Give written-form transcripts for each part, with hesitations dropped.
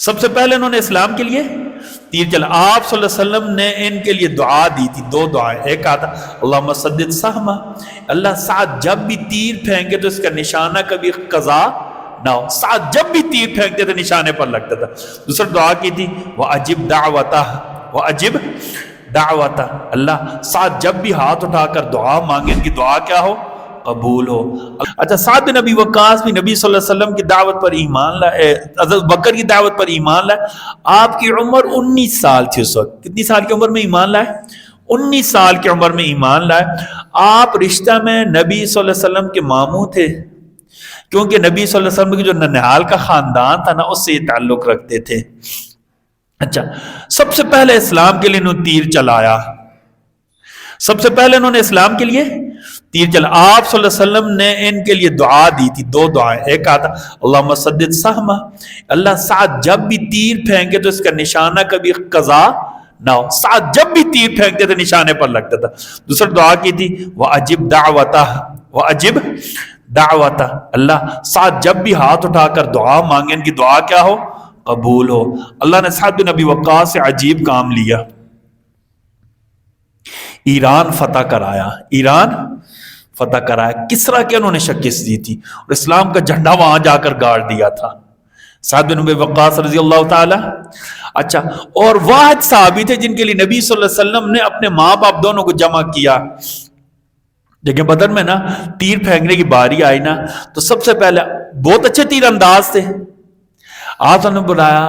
سب سے پہلے انہوں نے اسلام کے لیے تیر چلا. آپ صلی اللہ علیہ وسلم نے ان کے لیے دعا دی تھی، دو دعائیں. ایک کہا تھا اللہم سدد سہما، اللہ سعد جب بھی تیر پھینکے تو اس کا نشانہ کبھی قضا نہ ہو. سعد جب بھی تیر پھینکتے تھے نشانے پر لگتا تھا. دوسرا دعا کی تھی وَأَجِبْ دَعْوَتَهُ وَأَجِبْ دعوتہ، اللہ سعد جب بھی ہاتھ اٹھا کر دعا مانگے ان کی دعا کیا ہو؟ قبول ہو. اچھا سعد بن ابی وقاص بھی نبی صلی اللہ علیہ وسلم کی دعوت پر ایمان لائے، حضرت بکر کی دعوت پر ایمان لائے. آپ کی عمر 19 سال تھی اس وقت. کتنی سال کی عمر میں ایمان لائے؟ 19 سال کی عمر میں ایمان لائے. آپ رشتہ میں نبی صلی اللہ علیہ وسلم کے ماموں تھے، کیونکہ نبی صلی اللہ علیہ وسلم کی جو ننہال کا خاندان تھا نا اس سے یہ تعلق رکھتے تھے. اچھا سب سے پہلے اسلام کے لیے انہوں نے تیر چلایا. سب سے پہلے انہوں نے اسلام کے لیے تیر چلا. آپ صلی اللہ علیہ وسلم نے ان کے لیے دعا دی تھی، دو دعائیں. ایک کہا تھا اللہم سدد سہما، اللہ سعد جب بھی تیر پھینکے تو اس کا نشانہ کبھی قضا نہ ہو. سعد جب بھی تیر پھینکتے تھے نشانے پر لگتا تھا. دوسرا دعا کی تھی وَأَجِبْ دَعْوَتَهُ وَأَجِبْ دعوتہ، اللہ سعد جب بھی ہاتھ اٹھا کر دعا مانگے ان کی دعا کیا ہو؟ قبول ہو. اللہ نے سعد بن ابی وقاص سے عجیب کام لیا، ایران فتح کرایا. ایران فتح کرایا. کسرا کے انہوں نے شکست دی تھی اور اسلام کا جھنڈا وہاں جا کر گاڑ دیا تھا. سعد بن ابی وقاص رضی اللہ تعالی. اچھا اور واحد صحابی تھے جن کے لیے نبی صلی اللہ علیہ وسلم نے اپنے ماں باپ دونوں کو جمع کیا. لیکن بدر میں نا تیر پھینکنے کی باری آئی نا تو سب سے پہلے بہت اچھے تیر انداز تھے. آپ نے بلایا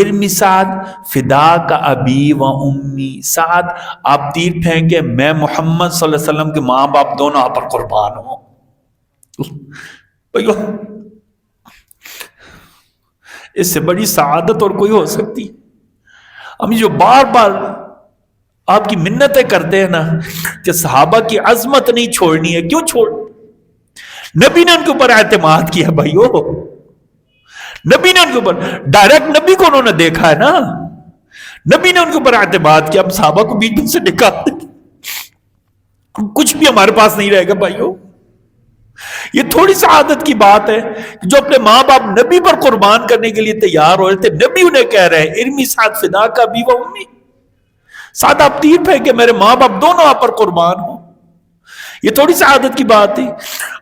ارمی سعد فدا کا ابی و امی، سعد آپ تیر پھینکے میں محمد صلی اللہ علیہ وسلم کے ماں باپ دونوں آپ پر قربان ہوں. اس سے بڑی سعادت اور کوئی ہو سکتی؟ ہم جو بار بار آپ کی منتیں کرتے ہیں نا کہ صحابہ کی عظمت نہیں چھوڑنی ہے، کیوں چھوڑ؟ نبی نے ان کے اوپر اعتماد کیا بھائیو. نبی نے ان کے اوپر ڈائریکٹ نبی کو انہوں نے دیکھا ہے نا، نبی نے ان کے اوپر اعتماد کیا. ہم صحابہ کو بیچ سے نکال دیں، کچھ بھی ہمارے پاس نہیں رہے گا بھائیو. یہ تھوڑی سعادت کی بات ہے جو اپنے ماں باپ نبی پر قربان کرنے کے لیے تیار ہو رہے تھے. نبی انہیں کہہ رہے ہیں ارمی سعد فدا کا ابی و امی، سعد آپ تیر پھینکے میرے ماں باپ دونوں آپ پر قربان ہوں. یہ تھوڑی سعادت کی بات تھی.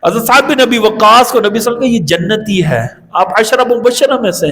حضرت سعد بن ابی وقاص کو نبی صلی اللہ علیہ وسلم یہ جنتی ہے. آپ عشرہ مبشرہ میں سے